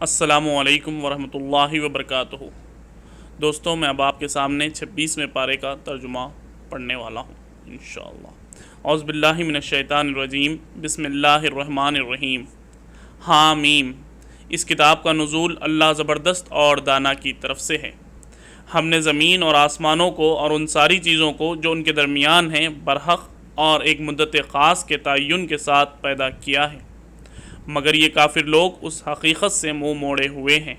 السلام علیکم ورحمۃ اللہ وبرکاتہ۔ دوستوں، میں اب آپ کے سامنے 26ویں پارے کا ترجمہ پڑھنے والا ہوں انشاءاللہ۔ اعوذ باللہ من الشیطان الرجیم، بسم اللہ الرحمن الرحیم۔ حامیم۔ اس کتاب کا نزول اللہ زبردست اور دانا کی طرف سے ہے۔ ہم نے زمین اور آسمانوں کو اور ان ساری چیزوں کو جو ان کے درمیان ہیں برحق اور ایک مدت خاص کے تعین کے ساتھ پیدا کیا ہے، مگر یہ کافر لوگ اس حقیقت سے منہ موڑے ہوئے ہیں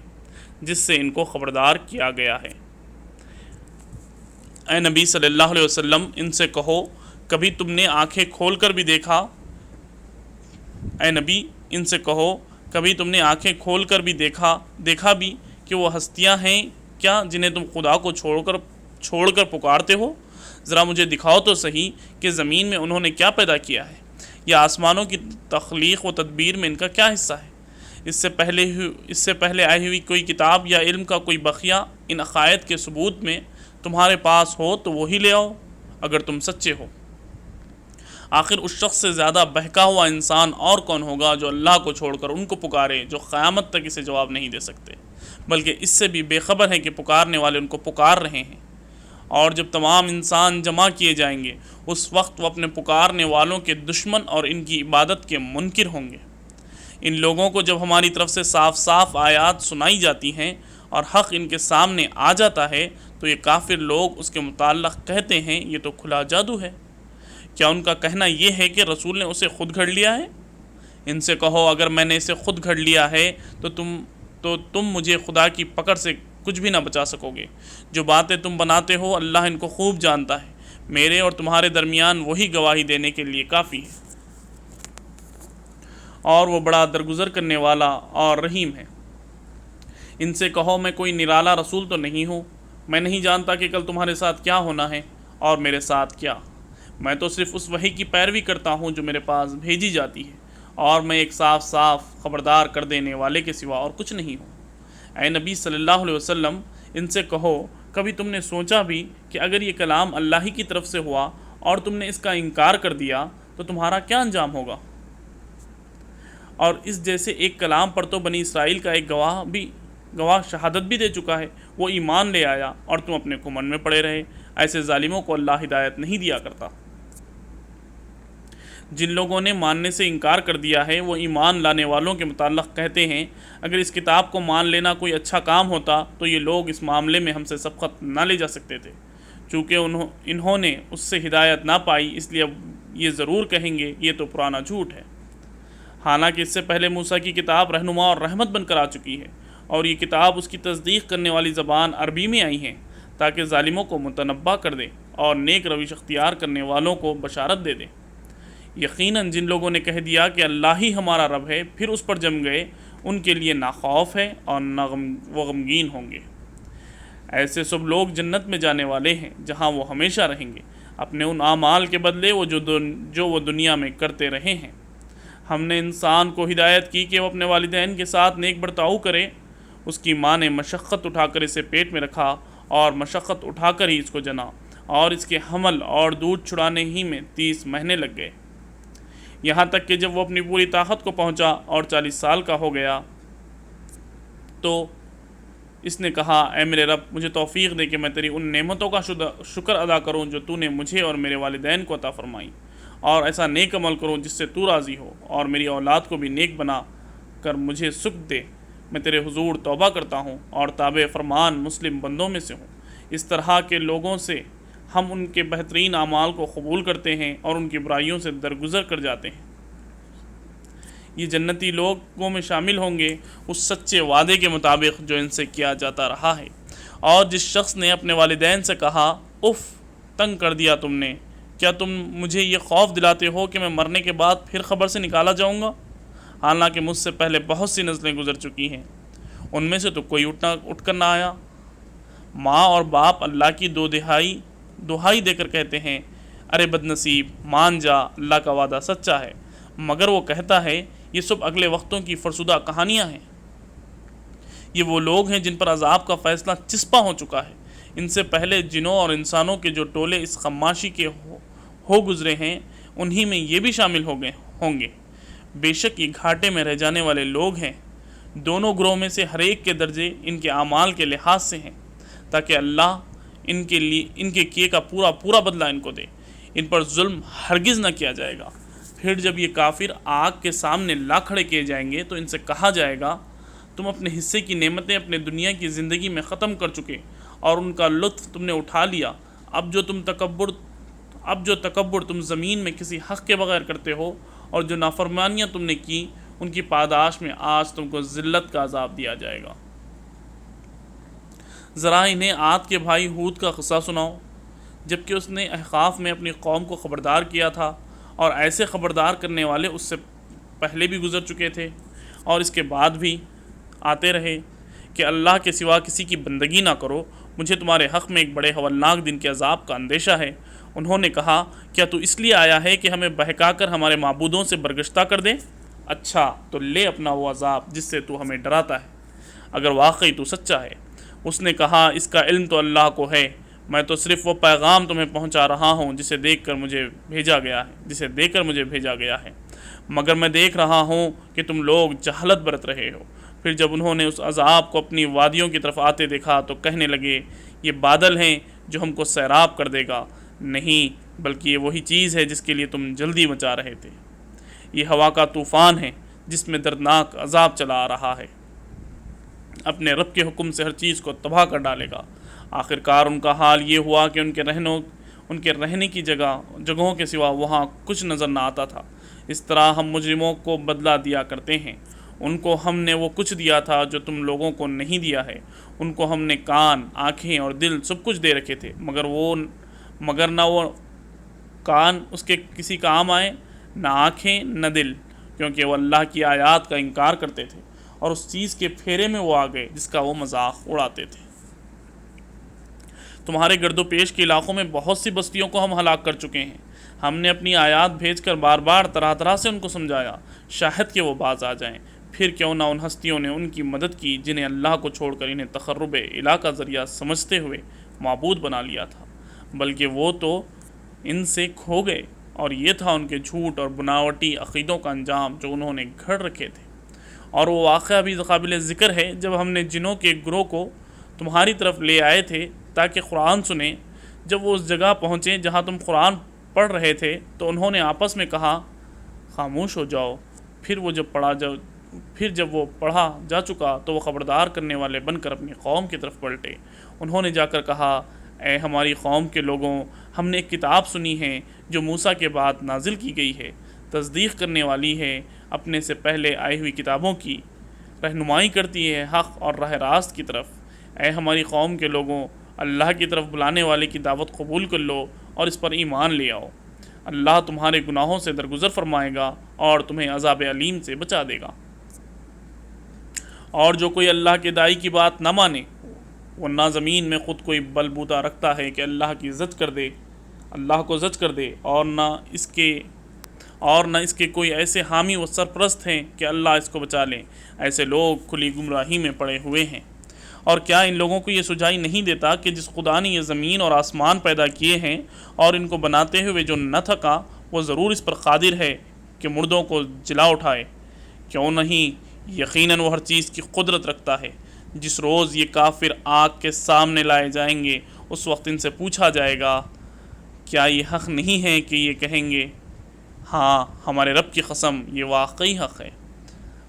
جس سے ان کو خبردار کیا گیا ہے۔ اے نبی صلی اللہ علیہ وسلم، ان سے کہو کبھی تم نے آنکھیں کھول کر بھی دیکھا اے نبی ان سے کہو کبھی تم نے آنکھیں کھول کر بھی دیکھا بھی کہ وہ ہستیاں ہیں کیا جنہیں تم خدا کو چھوڑ کر پکارتے ہو؟ ذرا مجھے دکھاؤ تو صحیح کہ زمین میں انہوں نے کیا پیدا کیا ہے، یا آسمانوں کی تخلیق و تدبیر میں ان کا کیا حصہ ہے۔ اس سے پہلے آئی ہوئی کوئی کتاب یا علم کا کوئی بقیہ ان عقائد کے ثبوت میں تمہارے پاس ہو تو وہی لے آؤ اگر تم سچے ہو۔ آخر اس شخص سے زیادہ بہکا ہوا انسان اور کون ہوگا جو اللہ کو چھوڑ کر ان کو پکارے جو قیامت تک اسے جواب نہیں دے سکتے، بلکہ اس سے بھی بے خبر ہیں کہ پکارنے والے ان کو پکار رہے ہیں۔ اور جب تمام انسان جمع کیے جائیں گے اس وقت وہ اپنے پکارنے والوں کے دشمن اور ان کی عبادت کے منکر ہوں گے۔ ان لوگوں کو جب ہماری طرف سے صاف صاف آیات سنائی جاتی ہیں اور حق ان کے سامنے آ جاتا ہے تو یہ کافر لوگ اس کے متعلق کہتے ہیں یہ تو کھلا جادو ہے۔ کیا ان کا کہنا یہ ہے کہ رسول نے اسے خود گھڑ لیا ہے؟ ان سے کہو اگر میں نے اسے خود گھڑ لیا ہے تو تم مجھے خدا کی پکڑ سے کچھ بھی نہ بچا سکو گے۔ جو باتیں تم بناتے ہو اللہ ان کو خوب جانتا ہے، میرے اور تمہارے درمیان وہی گواہی دینے کے لیے کافی ہے، اور وہ بڑا درگزر کرنے والا اور رحیم ہے۔ ان سے کہو میں کوئی نرالا رسول تو نہیں ہوں، میں نہیں جانتا کہ کل تمہارے ساتھ کیا ہونا ہے اور میرے ساتھ کیا۔ میں تو صرف اس وحی کی پیروی کرتا ہوں جو میرے پاس بھیجی جاتی ہے، اور میں ایک صاف صاف خبردار کر دینے والے کے سوا اور کچھ نہیں ہوں۔ اے نبی صلی اللہ علیہ وسلم، ان سے کہو کبھی تم نے سوچا بھی کہ اگر یہ کلام اللہ ہی کی طرف سے ہوا اور تم نے اس کا انکار کر دیا تو تمہارا کیا انجام ہوگا؟ اور اس جیسے ایک کلام پر تو بنی اسرائیل کا ایک گواہ شہادت بھی دے چکا ہے، وہ ایمان لے آیا اور تم اپنے گھمنڈ میں پڑے رہے۔ ایسے ظالموں کو اللہ ہدایت نہیں دیا کرتا۔ جن لوگوں نے ماننے سے انکار کر دیا ہے وہ ایمان لانے والوں کے متعلق کہتے ہیں اگر اس کتاب کو مان لینا کوئی اچھا کام ہوتا تو یہ لوگ اس معاملے میں ہم سے سبقت نہ لے جا سکتے تھے۔ چونکہ انہوں نے اس سے ہدایت نہ پائی اس لیے اب یہ ضرور کہیں گے یہ تو پرانا جھوٹ ہے، حالانکہ اس سے پہلے موسیٰ کی کتاب رہنما اور رحمت بن کر آ چکی ہے، اور یہ کتاب اس کی تصدیق کرنے والی زبان عربی میں آئی ہیں تاکہ ظالموں کو متنبہ کر دے اور نیک روش اختیار کرنے والوں کو بشارت دے دے۔ یقیناً جن لوگوں نے کہہ دیا کہ اللہ ہی ہمارا رب ہے پھر اس پر جم گئے، ان کے لیے نہ خوف ہے اور نہ وہ غمگین ہوں گے۔ ایسے سب لوگ جنت میں جانے والے ہیں جہاں وہ ہمیشہ رہیں گے، اپنے ان اعمال کے بدلے جو وہ دنیا میں کرتے رہے ہیں۔ ہم نے انسان کو ہدایت کی کہ وہ اپنے والدین کے ساتھ نیک برتاؤ کرے۔ اس کی ماں نے مشقت اٹھا کر اسے پیٹ میں رکھا اور مشقت اٹھا کر ہی اس کو جنا، اور اس کے حمل اور دودھ چھڑانے ہی میں 30 مہینے لگ گئے، یہاں تک کہ جب وہ اپنی پوری طاقت کو پہنچا اور 40 سال کا ہو گیا تو اس نے کہا اے میرے رب مجھے توفیق دے کہ میں تیری ان نعمتوں کا شکر ادا کروں جو تو نے مجھے اور میرے والدین کو عطا فرمائی، اور ایسا نیک عمل کروں جس سے تو راضی ہو، اور میری اولاد کو بھی نیک بنا کر مجھے سکھ دے۔ میں تیرے حضور توبہ کرتا ہوں اور تابع فرمان مسلم بندوں میں سے ہوں۔ اس طرح کے لوگوں سے ہم ان کے بہترین اعمال کو قبول کرتے ہیں اور ان کی برائیوں سے درگزر کر جاتے ہیں۔ یہ جنتی لوگوں میں شامل ہوں گے اس سچے وعدے کے مطابق جو ان سے کیا جاتا رہا ہے۔ اور جس شخص نے اپنے والدین سے کہا اف، تنگ کر دیا تم نے، کیا تم مجھے یہ خوف دلاتے ہو کہ میں مرنے کے بعد پھر قبر سے نکالا جاؤں گا؟ حالانکہ مجھ سے پہلے بہت سی نسلیں گزر چکی ہیں، ان میں سے تو کوئی اٹھ کر نہ آیا۔ ماں اور باپ اللہ کی دہائی دے کر کہتے ہیں ارے بد نصیب، مان جا، اللہ کا وعدہ سچا ہے، مگر وہ کہتا ہے یہ سب اگلے وقتوں کی فرسودہ کہانیاں ہیں۔ یہ وہ لوگ ہیں جن پر عذاب کا فیصلہ چسپاں ہو چکا ہے۔ ان سے پہلے جنوں اور انسانوں کے جو ٹولے اس خماشی کے ہو گزرے ہیں انہی میں یہ بھی شامل ہوں گے۔ بے شک یہ گھاٹے میں رہ جانے والے لوگ ہیں دونوں گروہ میں سے ہر ایک کے درجے ان کے اعمال کے لحاظ سے ہیں، تاکہ اللہ ان کے کیے کا پورا پورا بدلہ ان کو دے۔ ان پر ظلم ہرگز نہ کیا جائے گا۔ پھر جب یہ کافر آگ کے سامنے لا کھڑے کیے جائیں گے تو ان سے کہا جائے گا، تم اپنے حصے کی نعمتیں اپنے دنیا کی زندگی میں ختم کر چکے اور ان کا لطف تم نے اٹھا لیا۔ اب جو تکبر تم زمین میں کسی حق کے بغیر کرتے ہو اور جو نافرمانیاں تم نے کی، ان کی پاداش میں آج تم کو ذلت کا عذاب دیا جائے گا۔ ذرا انہیں عاد کے بھائی ہود کا قصہ سناؤ، جبکہ اس نے احقاف میں اپنی قوم کو خبردار کیا تھا، اور ایسے خبردار کرنے والے اس سے پہلے بھی گزر چکے تھے اور اس کے بعد بھی آتے رہے کہ اللہ کے سوا کسی کی بندگی نہ کرو، مجھے تمہارے حق میں ایک بڑے ہولناک دن کے عذاب کا اندیشہ ہے۔ انہوں نے کہا، کیا تو اس لیے آیا ہے کہ ہمیں بہکا کر ہمارے معبودوں سے برگشتہ کر دے؟ اچھا تو لے اپنا وہ عذاب جس سے تو ہمیں ڈراتا ہے، اگر واقعی تو سچا ہے۔ اس نے کہا، اس کا علم تو اللہ کو ہے، میں تو صرف وہ پیغام تمہیں پہنچا رہا ہوں جسے دے کر مجھے بھیجا گیا ہے، مگر میں دیکھ رہا ہوں کہ تم لوگ جہالت برت رہے ہو۔ پھر جب انہوں نے اس عذاب کو اپنی وادیوں کی طرف آتے دیکھا تو کہنے لگے، یہ بادل ہیں جو ہم کو سیراب کر دے گا۔ نہیں، بلکہ یہ وہی چیز ہے جس کے لیے تم جلدی مچا رہے تھے۔ یہ ہوا کا طوفان ہے جس میں دردناک عذاب چلا آ رہا ہے، اپنے رب کے حکم سے ہر چیز کو تباہ کر ڈالے گا۔ آخر کار ان کا حال یہ ہوا کہ ان کے رہنے کی جگہوں کے سوا وہاں کچھ نظر نہ آتا تھا۔ اس طرح ہم مجرموں کو بدلہ دیا کرتے ہیں۔ ان کو ہم نے وہ کچھ دیا تھا جو تم لوگوں کو نہیں دیا ہے۔ ان کو ہم نے کان، آنکھیں اور دل سب کچھ دے رکھے تھے، مگر نہ وہ کان اس کے کسی کام آئے، نہ آنکھیں نہ دل، کیونکہ وہ اللہ کی آیات کا انکار کرتے تھے اور اس چیز کے پھیرے میں وہ آ گئے جس کا وہ مذاق اڑاتے تھے۔ تمہارے گرد و پیش کے علاقوں میں بہت سی بستیوں کو ہم ہلاک کر چکے ہیں۔ ہم نے اپنی آیات بھیج کر بار بار طرح طرح سے ان کو سمجھایا، شاہد کہ وہ باز آ جائیں۔ پھر کیوں نہ ان ہستیوں نے ان کی مدد کی جنہیں اللہ کو چھوڑ کر انہیں تقرب الہ کا ذریعہ سمجھتے ہوئے معبود بنا لیا تھا، بلکہ وہ تو ان سے کھو گئے، اور یہ تھا ان کے جھوٹ اور بناوٹی عقیدوں کا انجام جو انہوں نے گھڑ رکھے تھے۔ اور وہ واقعہ بھی قابل ذکر ہے جب ہم نے جنوں کے ایک گروہ کو تمہاری طرف لے آئے تھے تاکہ قرآن سنیں۔ جب وہ اس جگہ پہنچے جہاں تم قرآن پڑھ رہے تھے تو انہوں نے آپس میں کہا، خاموش ہو جاؤ۔ پھر جب وہ پڑھا جا چکا تو وہ خبردار کرنے والے بن کر اپنی قوم کی طرف پلٹے۔ انہوں نے جا کر کہا، اے ہماری قوم کے لوگوں، ہم نے ایک کتاب سنی ہے جو موسیٰ کے بعد نازل کی گئی ہے، تصدیق کرنے والی ہے اپنے سے پہلے آئی ہوئی کتابوں کی، رہنمائی کرتی ہے حق اور راہ راست کی طرف۔ اے ہماری قوم کے لوگوں، اللہ کی طرف بلانے والے کی دعوت قبول کر لو اور اس پر ایمان لے آؤ۔ اللہ تمہارے گناہوں سے درگزر فرمائے گا اور تمہیں عذاب علیم سے بچا دے گا۔ اور جو کوئی اللہ کے داعی کی بات نہ مانے، وہ نہ زمین میں خود کوئی بل بوتا رکھتا ہے کہ اللہ کو زج کر دے، اور نہ اس کے کوئی ایسے حامی و سرپرست ہیں کہ اللہ اس کو بچا لیں۔ ایسے لوگ کھلی گمراہی میں پڑے ہوئے ہیں۔ اور کیا ان لوگوں کو یہ سجائی نہیں دیتا کہ جس خدا نے یہ زمین اور آسمان پیدا کیے ہیں اور ان کو بناتے ہوئے جو نہ تھکا، وہ ضرور اس پر قادر ہے کہ مردوں کو جلا اٹھائے؟ کیوں نہیں، یقیناً وہ ہر چیز کی قدرت رکھتا ہے۔ جس روز یہ کافر آگ کے سامنے لائے جائیں گے، اس وقت ان سے پوچھا جائے گا، کیا یہ حق نہیں ہے کہ یہ کہیں گے، ہاں ہمارے رب کی قسم یہ واقعی حق ہے۔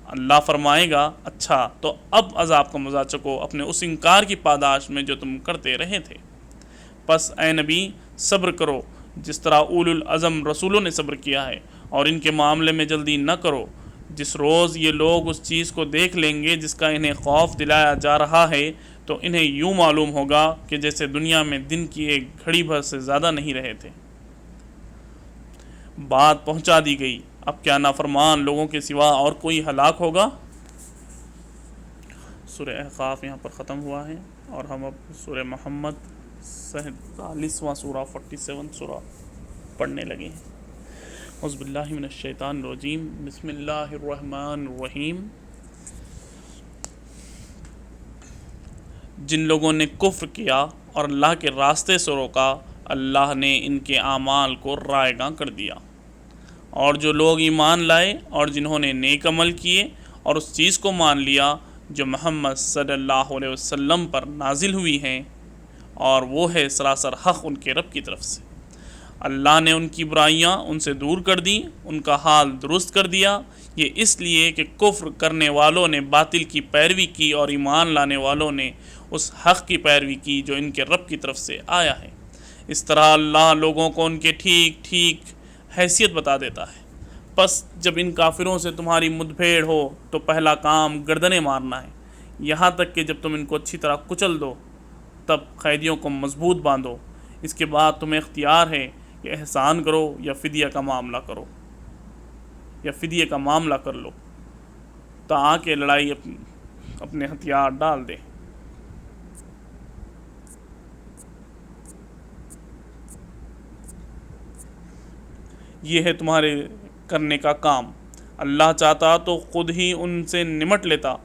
اللہ فرمائے گا، اچھا تو اب عذاب کا مزہ چکو اپنے اس انکار کی پاداش میں جو تم کرتے رہے تھے۔ پس اے نبی، صبر کرو جس طرح اولو العزم رسولوں نے صبر کیا ہے، اور ان کے معاملے میں جلدی نہ کرو۔ جس روز یہ لوگ اس چیز کو دیکھ لیں گے جس کا انہیں خوف دلایا جا رہا ہے، تو انہیں یوں معلوم ہوگا کہ جیسے دنیا میں دن کی ایک گھڑی بھر سے زیادہ نہیں رہے تھے۔ بات پہنچا دی گئی، اب کیا نافرمان لوگوں کے سوا اور کوئی ہلاک ہوگا؟ سورہ احقاف یہاں پر ختم ہوا ہے، اور ہم اب سورہ محمد 47واں سورہ 47 سورہ پڑھنے لگے ہیں۔ اعوذ باللہ من الشیطان الرجیم، بسم اللہ الرحمن الرحیم۔ جن لوگوں نے کفر کیا اور اللہ کے راستے سے روکا، اللہ نے ان کے اعمال کو رائیگاں کر دیا۔ اور جو لوگ ایمان لائے اور جنہوں نے نیک عمل کیے اور اس چیز کو مان لیا جو محمد صلی اللہ علیہ وسلم پر نازل ہوئی ہیں، اور وہ ہے سراسر حق ان کے رب کی طرف سے۔ اللہ نے ان کی برائیاں ان سے دور کر دیں، ان کا حال درست کر دیا، یہ اس لیے کہ کفر کرنے والوں نے باطل کی پیروی کی اور ایمان لانے والوں نے اس حق کی پیروی کی جو ان کے رب کی طرف سے آیا ہے۔ اس طرح اللہ لوگوں کو ان کے ٹھیک ٹھیک حیثیت بتا دیتا ہے۔ پس جب ان کافروں سے تمہاری مدبھیڑ ہو تو پہلا کام گردنیں مارنا ہے، یہاں تک کہ جب تم ان کو اچھی طرح کچل دو تب قیدیوں کو مضبوط باندھو۔ اس کے بعد تمہیں اختیار ہے کہ احسان کرو یا فدیہ کا معاملہ کرو، یا فدیہ کا معاملہ کر لو تاکہ لڑائی اپنے ہتھیار ڈال دے۔ یہ ہے تمہارے کرنے کا کام۔ اللہ چاہتا تو خود ہی ان سے نمٹ لیتا،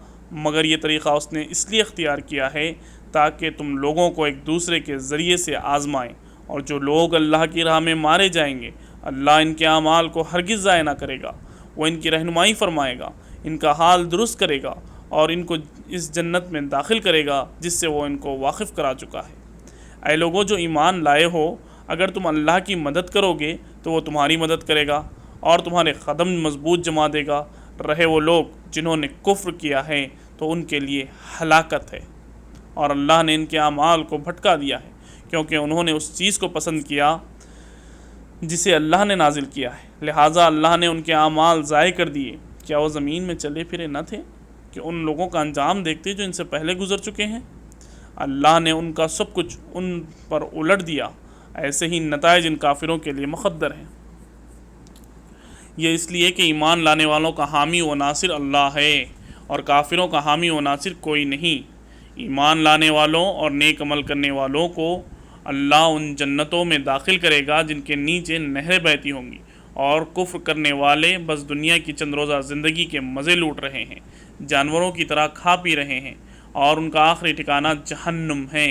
مگر یہ طریقہ اس نے اس لیے اختیار کیا ہے تاکہ تم لوگوں کو ایک دوسرے کے ذریعے سے آزمائیں، اور جو لوگ اللہ کی راہ میں مارے جائیں گے اللہ ان کے اعمال کو ہرگز ضائع نہ کرے گا، وہ ان کی رہنمائی فرمائے گا، ان کا حال درست کرے گا اور ان کو اس جنت میں داخل کرے گا جس سے وہ ان کو واقف کرا چکا ہے۔ اے لوگوں جو ایمان لائے ہو، اگر تم اللہ کی مدد کرو گے تو وہ تمہاری مدد کرے گا اور تمہارے قدم مضبوط جما دے گا۔ رہے وہ لوگ جنہوں نے کفر کیا ہے تو ان کے لیے ہلاکت ہے، اور اللہ نے ان کے اعمال کو بھٹکا دیا ہے کیونکہ انہوں نے اس چیز کو پسند کیا جسے اللہ نے نازل کیا ہے، لہٰذا اللہ نے ان کے اعمال ضائع کر دیے۔ کیا وہ زمین میں چلے پھرے نہ تھے کہ ان لوگوں کا انجام دیکھتے جو ان سے پہلے گزر چکے ہیں؟ اللہ نے ان کا سب کچھ ان پر الٹ دیا، ایسے ہی نتائج ان کافروں کے لیے مقدر ہیں۔ یہ اس لیے کہ ایمان لانے والوں کا حامی و ناصر اللہ ہے اور کافروں کا حامی و ناصر کوئی نہیں۔ ایمان لانے والوں اور نیک عمل کرنے والوں کو اللہ ان جنتوں میں داخل کرے گا جن کے نیچے نہریں بہتی ہوں گی، اور کفر کرنے والے بس دنیا کی چند روزہ زندگی کے مزے لوٹ رہے ہیں، جانوروں کی طرح کھا پی رہے ہیں، اور ان کا آخری ٹھکانہ جہنم ہے۔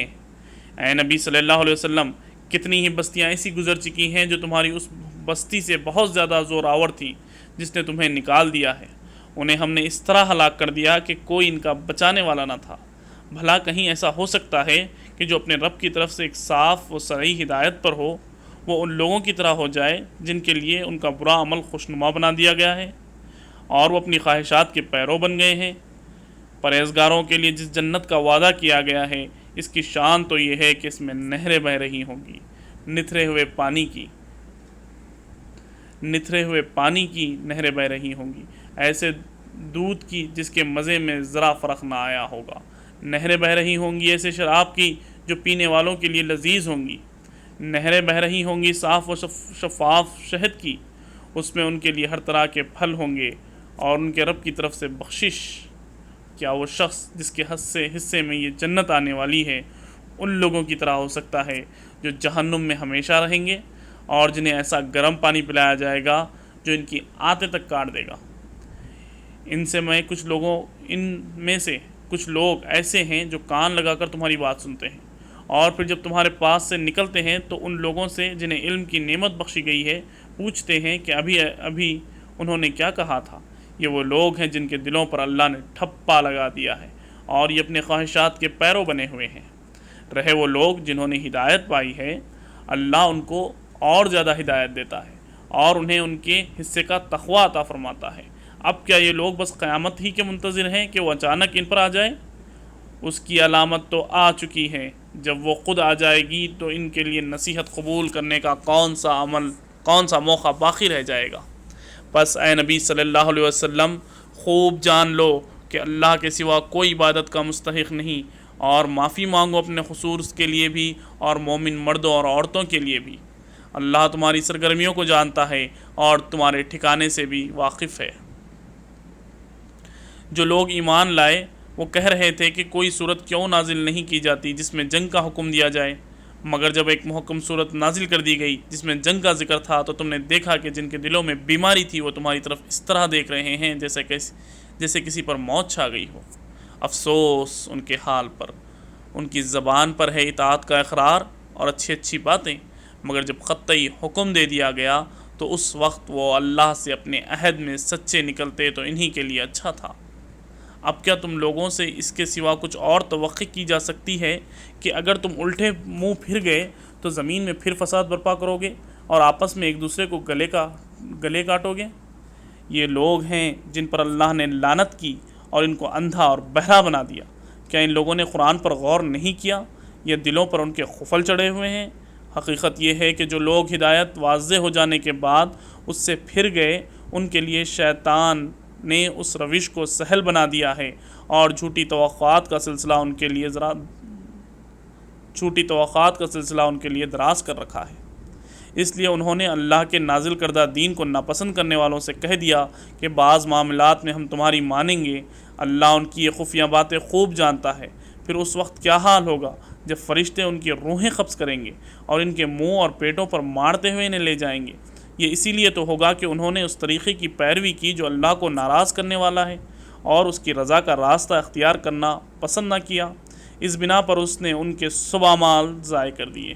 اے نبی صلی اللہ علیہ وسلم، کتنی ہی بستیاں ایسی گزر چکی ہیں جو تمہاری اس بستی سے بہت زیادہ زور آور تھیں جس نے تمہیں نکال دیا ہے، انہیں ہم نے اس طرح ہلاک کر دیا کہ کوئی ان کا بچانے والا نہ تھا۔ بھلا کہیں ایسا ہو سکتا ہے کہ جو اپنے رب کی طرف سے ایک صاف و صریح ہدایت پر ہو وہ ان لوگوں کی طرح ہو جائے جن کے لیے ان کا برا عمل خوشنما بنا دیا گیا ہے اور وہ اپنی خواہشات کے پیرو بن گئے ہیں؟ پرہیزگاروں کے لیے جس جنت کا وعدہ کیا گیا ہے اس کی شان تو یہ ہے کہ اس میں نہریں بہہ رہی ہوں گی، نتھرے ہوئے پانی کی نہریں بہہ رہی ہوں گی، ایسے دودھ کی جس کے مزے میں ذرا فرق نہ آیا ہوگا۔ نہریں بہہ رہی ہوں گی ایسے شراب کی جو پینے والوں کے لیے لذیذ ہوں گی۔ نہریں بہہ رہی ہوں گی صاف و شفاف شہد کی، اس میں ان کے لیے ہر طرح کے پھل ہوں گے اور ان کے رب کی طرف سے بخشش۔ کیا وہ شخص جس کے حصے میں یہ جنت آنے والی ہے ان لوگوں کی طرح ہو سکتا ہے جو جہنم میں ہمیشہ رہیں گے اور جنہیں ایسا گرم پانی پلایا جائے گا جو ان کی آنتیں تک کاٹ دے گا؟ ان میں سے کچھ لوگ ایسے ہیں جو کان لگا کر تمہاری بات سنتے ہیں اور پھر جب تمہارے پاس سے نکلتے ہیں تو ان لوگوں سے جنہیں علم کی نعمت بخشی گئی ہے پوچھتے ہیں کہ ابھی انہوں نے کیا کہا تھا۔ یہ وہ لوگ ہیں جن کے دلوں پر اللہ نے ٹھپا لگا دیا ہے اور یہ اپنے خواہشات کے پیرو بنے ہوئے ہیں۔ رہے وہ لوگ جنہوں نے ہدایت پائی ہے، اللہ ان کو اور زیادہ ہدایت دیتا ہے اور انہیں ان کے حصے کا تقویٰ عطا فرماتا ہے۔ اب کیا یہ لوگ بس قیامت ہی کے منتظر ہیں کہ وہ اچانک ان پر آ جائے؟ اس کی علامت تو آ چکی ہے، جب وہ خود آ جائے گی تو ان کے لیے نصیحت قبول کرنے کا کون سا موقع باقی رہ جائے گا؟ بس اے نبی صلی اللہ علیہ وسلم، خوب جان لو کہ اللہ کے سوا کوئی عبادت کا مستحق نہیں، اور معافی مانگو اپنے قصور کے لیے بھی اور مومن مردوں اور عورتوں کے لیے بھی۔ اللہ تمہاری سرگرمیوں کو جانتا ہے اور تمہارے ٹھکانے سے بھی واقف ہے۔ جو لوگ ایمان لائے وہ کہہ رہے تھے کہ کوئی صورت کیوں نازل نہیں کی جاتی جس میں جنگ کا حکم دیا جائے، مگر جب ایک محکم صورت نازل کر دی گئی جس میں جنگ کا ذکر تھا تو تم نے دیکھا کہ جن کے دلوں میں بیماری تھی وہ تمہاری طرف اس طرح دیکھ رہے ہیں جیسے کسی پر موت چھا گئی ہو۔ افسوس ان کے حال پر، ان کی زبان پر ہے اطاعت کا اقرار اور اچھی باتیں، مگر جب قطعی حکم دے دیا گیا تو اس وقت وہ اللہ سے اپنے عہد میں سچے نکلتے تو انہی کے لیے اچھا تھا۔ اب کیا تم لوگوں سے اس کے سوا کچھ اور توقع کی جا سکتی ہے کہ اگر تم الٹے منہ پھر گئے تو زمین میں پھر فساد برپا کرو گے اور آپس میں ایک دوسرے کو گلے کاٹو گے؟ یہ لوگ ہیں جن پر اللہ نے لعنت کی اور ان کو اندھا اور بہرا بنا دیا۔ کیا ان لوگوں نے قرآن پر غور نہیں کیا؟ یہ دلوں پر ان کے قفل چڑھے ہوئے ہیں۔ حقیقت یہ ہے کہ جو لوگ ہدایت واضح ہو جانے کے بعد اس سے پھر گئے، ان کے لیے شیطان نے اس روش کو سہل بنا دیا ہے اور جھوٹی توقعات کا سلسلہ ان کے لیے دراز کر رکھا ہے۔ اس لیے انہوں نے اللہ کے نازل کردہ دین کو ناپسند کرنے والوں سے کہہ دیا کہ بعض معاملات میں ہم تمہاری مانیں گے، اللہ ان کی یہ خفیہ باتیں خوب جانتا ہے۔ پھر اس وقت کیا حال ہوگا جب فرشتے ان کی روحیں قبض کریں گے اور ان کے منہ اور پیٹوں پر مارتے ہوئے انہیں لے جائیں گے۔ یہ اسی لیے تو ہوگا کہ انہوں نے اس طریقے کی پیروی کی جو اللہ کو ناراض کرنے والا ہے اور اس کی رضا کا راستہ اختیار کرنا پسند نہ کیا۔ اس بنا پر اس نے ان کے سب اعمال ضائع کر دیے۔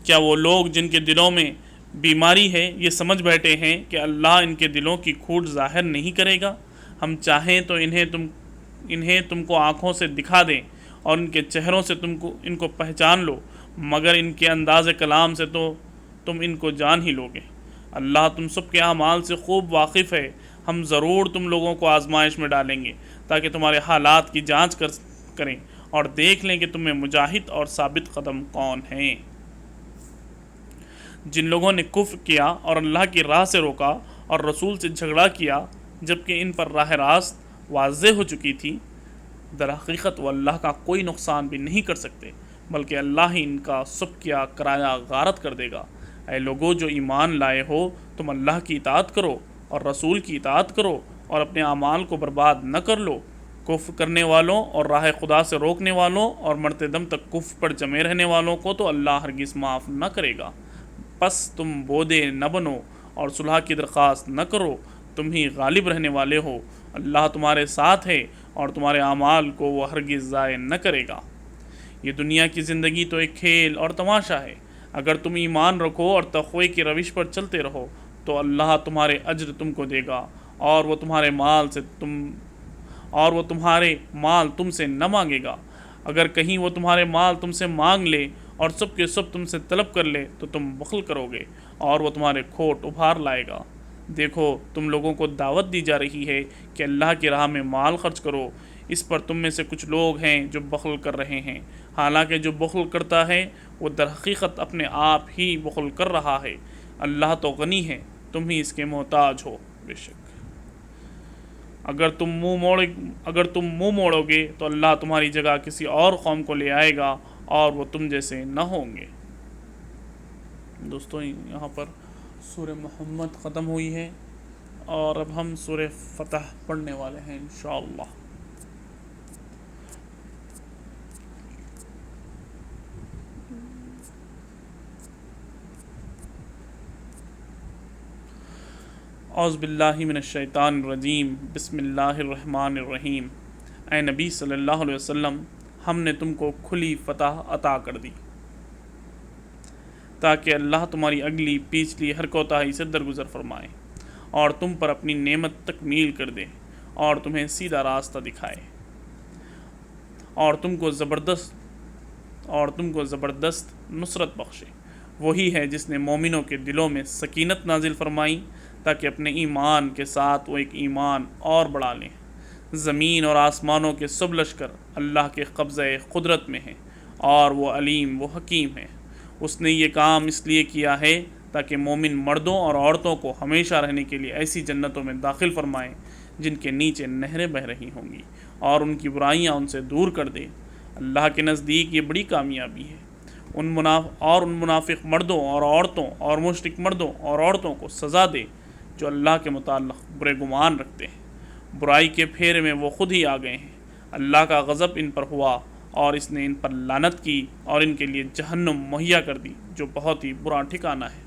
کیا وہ لوگ جن کے دلوں میں بیماری ہے یہ سمجھ بیٹھے ہیں کہ اللہ ان کے دلوں کی کھوٹ ظاہر نہیں کرے گا؟ ہم چاہیں تو انہیں تم کو آنکھوں سے دکھا دیں اور ان کے چہروں سے ان کو پہچان لو، مگر ان کے انداز کلام سے تو تم ان کو جان ہی لوگے۔ اللہ تم سب کے اعمال سے خوب واقف ہے۔ ہم ضرور تم لوگوں کو آزمائش میں ڈالیں گے تاکہ تمہارے حالات کی جانچ کریں اور دیکھ لیں کہ تم میں مجاہد اور ثابت قدم کون ہیں۔ جن لوگوں نے کفر کیا اور اللہ کی راہ سے روکا اور رسول سے جھگڑا کیا جبکہ ان پر راہ راست واضح ہو چکی تھی، در حقیقت وہ اللہ کا کوئی نقصان بھی نہیں کر سکتے، بلکہ اللہ ہی ان کا سب کیا کرایہ غارت کر دے گا۔ اے لوگو جو ایمان لائے ہو، تم اللہ کی اطاعت کرو اور رسول کی اطاعت کرو اور اپنے اعمال کو برباد نہ کر لو۔ کفر کرنے والوں اور راہ خدا سے روکنے والوں اور مرتے دم تک کفر پر جمے رہنے والوں کو تو اللہ ہرگز معاف نہ کرے گا۔ پس تم بودے نہ بنو اور صلح کی درخواست نہ کرو، تم ہی غالب رہنے والے ہو۔ اللہ تمہارے ساتھ ہے اور تمہارے اعمال کو وہ ہرگز ضائع نہ کرے گا۔ یہ دنیا کی زندگی تو ایک کھیل اور تماشا ہے۔ اگر تم ایمان رکھو اور تقوی کی روش پر چلتے رہو تو اللہ تمہارے اجر تم کو دے گا اور وہ تمہارے مال تم سے نہ مانگے گا۔ اگر کہیں وہ تمہارے مال تم سے مانگ لے اور سب کے سب تم سے طلب کر لے تو تم بخل کرو گے اور وہ تمہارے کھوٹ ابھار لائے گا۔ دیکھو تم لوگوں کو دعوت دی جا رہی ہے کہ اللہ کی راہ میں مال خرچ کرو، اس پر تم میں سے کچھ لوگ ہیں جو بخل کر رہے ہیں، حالانکہ جو بخل کرتا ہے وہ در حقیقت اپنے آپ ہی بخل کر رہا ہے۔ اللہ تو غنی ہے، تم ہی اس کے محتاج ہو۔ بے شک اگر تم منہ موڑو گے تو اللہ تمہاری جگہ کسی اور قوم کو لے آئے گا اور وہ تم جیسے نہ ہوں گے۔ دوستو یہاں پر سورہ محمد ختم ہوئی ہے اور اب ہم سورہ فتح پڑھنے والے ہیں انشاءاللہ۔ اعوذ باللہ من الشیطان الرجیم، بسم اللہ الرحمن الرحیم۔ اے نبی صلی اللہ علیہ وسلم، ہم نے تم کو کھلی فتح عطا کر دی تاکہ اللہ تمہاری اگلی پچھلی ہر کوتاہی سے درگزر فرمائے اور تم پر اپنی نعمت تکمیل کر دے اور تمہیں سیدھا راستہ دکھائے اور تم کو زبردست نصرت بخشے۔ وہی ہے جس نے مومنوں کے دلوں میں سکینت نازل فرمائی تاکہ اپنے ایمان کے ساتھ وہ ایک ایمان اور بڑھا لیں۔ زمین اور آسمانوں کے سب لشکر اللہ کے قبضہ قدرت میں ہیں اور وہ علیم و حکیم ہے۔ اس نے یہ کام اس لیے کیا ہے تاکہ مومن مردوں اور عورتوں کو ہمیشہ رہنے کے لیے ایسی جنتوں میں داخل فرمائے جن کے نیچے نہریں بہہ رہی ہوں گی اور ان کی برائیاں ان سے دور کر دے۔ اللہ کے نزدیک یہ بڑی کامیابی ہے۔ ان منافق مردوں اور عورتوں اور مشرک مردوں اور عورتوں کو سزا دے جو اللہ کے متعلق برے گمان رکھتے ہیں۔ برائی کے پھیرے میں وہ خود ہی آ گئے ہیں۔ اللہ کا غضب ان پر ہوا اور اس نے ان پر لعنت کی اور ان کے لیے جہنم مہیا کر دی جو بہت ہی برا ٹھکانہ ہے۔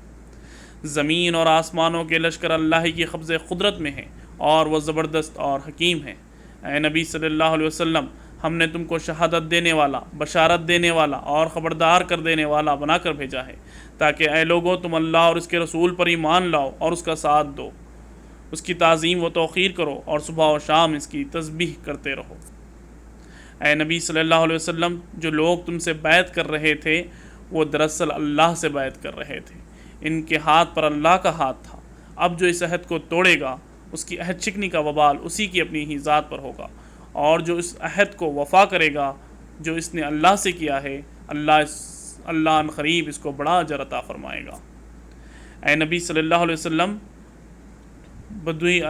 زمین اور آسمانوں کے لشکر اللہ کی قبضہ قدرت میں ہیں اور وہ زبردست اور حکیم ہیں۔ اے نبی صلی اللہ علیہ وسلم، ہم نے تم کو شہادت دینے والا، بشارت دینے والا اور خبردار کر دینے والا بنا کر بھیجا ہے تاکہ اے لوگو تم اللہ اور اس کے رسول پر ایمان لاؤ اور اس کا ساتھ دو۔ اس کی تعظیم و توقیر کرو اور صبح و شام اس کی تسبیح کرتے رہو۔ اے نبی صلی اللہ علیہ وسلم، جو لوگ تم سے بیعت کر رہے تھے وہ دراصل اللہ سے بیعت کر رہے تھے، ان کے ہاتھ پر اللہ کا ہاتھ تھا۔ اب جو اس عہد کو توڑے گا اس کی عہد شکنی کا وبال اسی کی اپنی ہی ذات پر ہوگا، اور جو اس عہد کو وفا کرے گا جو اس نے اللہ سے کیا ہے، اللہ ان قریب اس کو بڑا اجر عطا فرمائے گا۔ اے نبی صلی اللہ علیہ وسلم، بدوی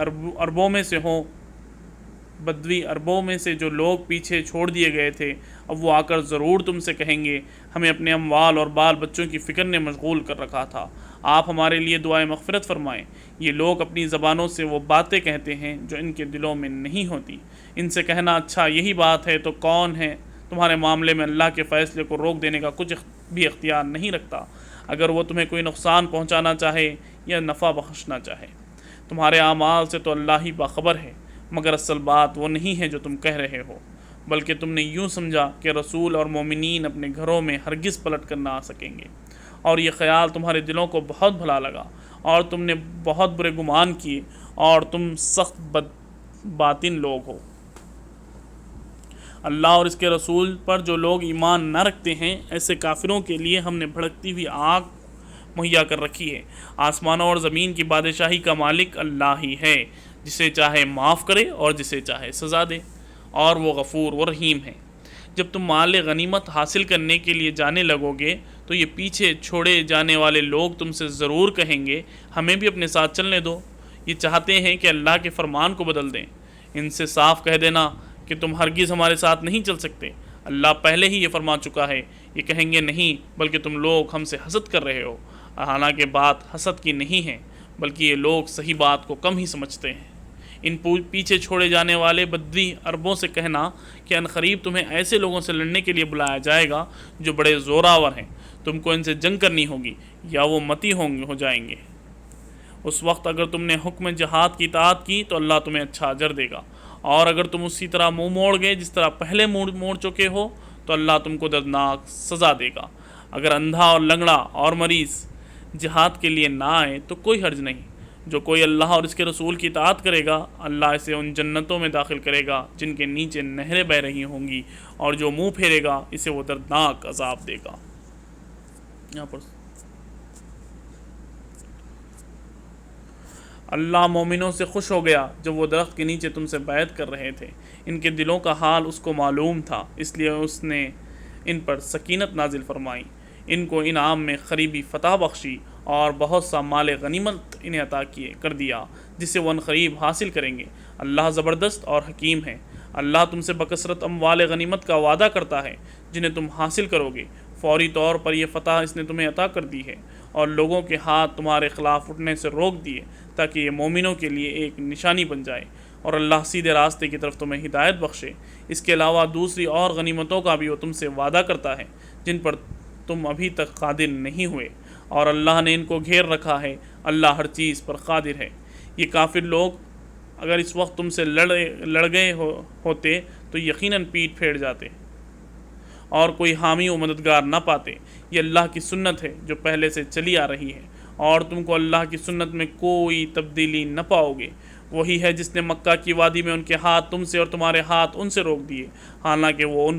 عربوں میں سے جو لوگ پیچھے چھوڑ دیے گئے تھے، اب وہ آ کر ضرور تم سے کہیں گے ہمیں اپنے اموال اور بال بچوں کی فکر نے مشغول کر رکھا تھا، آپ ہمارے لیے دعائے مغفرت فرمائیں۔ یہ لوگ اپنی زبانوں سے وہ باتیں کہتے ہیں جو ان کے دلوں میں نہیں ہوتی۔ ان سے کہنا اچھا یہی بات ہے تو کون ہے تمہارے معاملے میں اللہ کے فیصلے کو روک دینے کا کچھ بھی اختیار نہیں رکھتا، اگر وہ تمہیں کوئی نقصان پہنچانا چاہے یا نفع بخشنا چاہے۔ تمہارے اعمال سے تو اللہ ہی باخبر ہے، مگر اصل بات وہ نہیں ہے جو تم کہہ رہے ہو، بلکہ تم نے یوں سمجھا کہ رسول اور مومنین اپنے گھروں میں ہرگز پلٹ کر نہ آ سکیں گے، اور یہ خیال تمہارے دلوں کو بہت بھلا لگا اور تم نے بہت برے گمان کیے اور تم سخت باطن لوگ ہو۔ اللہ اور اس کے رسول پر جو لوگ ایمان نہ رکھتے ہیں، ایسے کافروں کے لیے ہم نے بھڑکتی ہوئی آگ مہیا کر رکھی ہے۔ آسمانوں اور زمین کی بادشاہی کا مالک اللہ ہی ہے، جسے چاہے معاف کرے اور جسے چاہے سزا دے، اور وہ غفور و رحیم ہے۔ جب تم مال غنیمت حاصل کرنے کے لیے جانے لگو گے تو یہ پیچھے چھوڑے جانے والے لوگ تم سے ضرور کہیں گے ہمیں بھی اپنے ساتھ چلنے دو، یہ چاہتے ہیں کہ اللہ کے فرمان کو بدل دیں۔ ان سے صاف کہہ دینا کہ تم ہرگز ہمارے ساتھ نہیں چل سکتے، اللہ پہلے ہی یہ فرما چکا ہے۔ یہ کہیں گے نہیں، بلکہ تم لوگ ہم سے حسد کر رہے ہو، حالانکہ بات حسد کی نہیں ہے، بلکہ یہ لوگ صحیح بات کو کم ہی سمجھتے ہیں۔ ان پیچھے چھوڑے جانے والے بدوی عربوں سے کہنا کہ عنقریب تمہیں ایسے لوگوں سے لڑنے کے لیے بلایا جائے گا جو بڑے زوراور ہیں، تم کو ان سے جنگ کرنی ہوگی یا وہ متی ہو جائیں گے۔ اس وقت اگر تم نے حکم جہاد کی اطاعت کی تو اللہ تمہیں اچھا اجر دے گا، اور اگر تم اسی طرح منہ موڑ گئے جس طرح پہلے موڑ چکے ہو تو اللہ تم کو دردناک سزا دے گا۔ اگر اندھا اور لنگڑا اور مریض جہاد کے لیے نہ آئے تو کوئی حرج نہیں۔ جو کوئی اللہ اور اس کے رسول کی اطاعت کرے گا، اللہ اسے ان جنتوں میں داخل کرے گا جن کے نیچے نہریں بہہ رہی ہوں گی، اور جو منہ پھیرے گا اسے وہ دردناک عذاب دے گا۔ یہاں پر اللہ مومنوں سے خوش ہو گیا جب وہ درخت کے نیچے تم سے بیعت کر رہے تھے۔ ان کے دلوں کا حال اس کو معلوم تھا، اس لیے اس نے ان پر سکینت نازل فرمائی، ان کو انعام میں قریبی فتح بخشی اور بہت سا مال غنیمت انہیں عطا کر دیا جسے وہ عنقریب حاصل کریں گے۔ اللہ زبردست اور حکیم ہے۔ اللہ تم سے بکثرت اموال غنیمت کا وعدہ کرتا ہے جنہیں تم حاصل کرو گے۔ فوری طور پر یہ فتح اس نے تمہیں عطا کر دی ہے، اور لوگوں کے ہاتھ تمہارے خلاف اٹھنے سے روک دیے تاکہ یہ مومنوں کے لیے ایک نشانی بن جائے، اور اللہ سیدھے راستے کی طرف تمہیں ہدایت بخشے۔ اس کے علاوہ دوسری اور غنیمتوں کا بھی وہ تم سے وعدہ کرتا ہے جن پر تم ابھی تک قادر نہیں ہوئے، اور اللہ نے ان کو گھیر رکھا ہے، اللہ ہر چیز پر قادر ہے۔ یہ کافر لوگ اگر اس وقت تم سے لڑ گئے ہوتے تو یقیناً پیٹ پھیڑ جاتے اور کوئی حامی و مددگار نہ پاتے۔ یہ اللہ کی سنت ہے جو پہلے سے چلی آ رہی ہے، اور تم کو اللہ کی سنت میں کوئی تبدیلی نہ پاؤ گے۔ وہی ہے جس نے مکہ کی وادی میں ان کے ہاتھ تم سے اور تمہارے ہاتھ ان سے روک دیے، حالانکہ وہ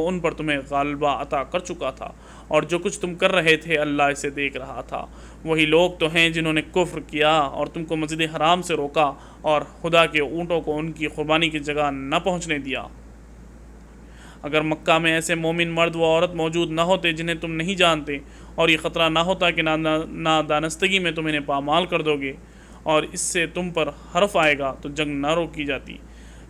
ان پر تمہیں غلبہ عطا کر چکا تھا، اور جو کچھ تم کر رہے تھے اللہ اسے دیکھ رہا تھا۔ وہی لوگ تو ہیں جنہوں نے کفر کیا اور تم کو مسجد حرام سے روکا اور خدا کے اونٹوں کو ان کی قربانی کی جگہ نہ پہنچنے دیا۔ اگر مکہ میں ایسے مومن مرد و عورت موجود نہ ہوتے جنہیں تم نہیں جانتے، اور یہ خطرہ نہ ہوتا کہ نادانستگی میں تم انہیں پامال کر دو گے اور اس سے تم پر حرف آئے گا، تو جنگ نہ روکی جاتی۔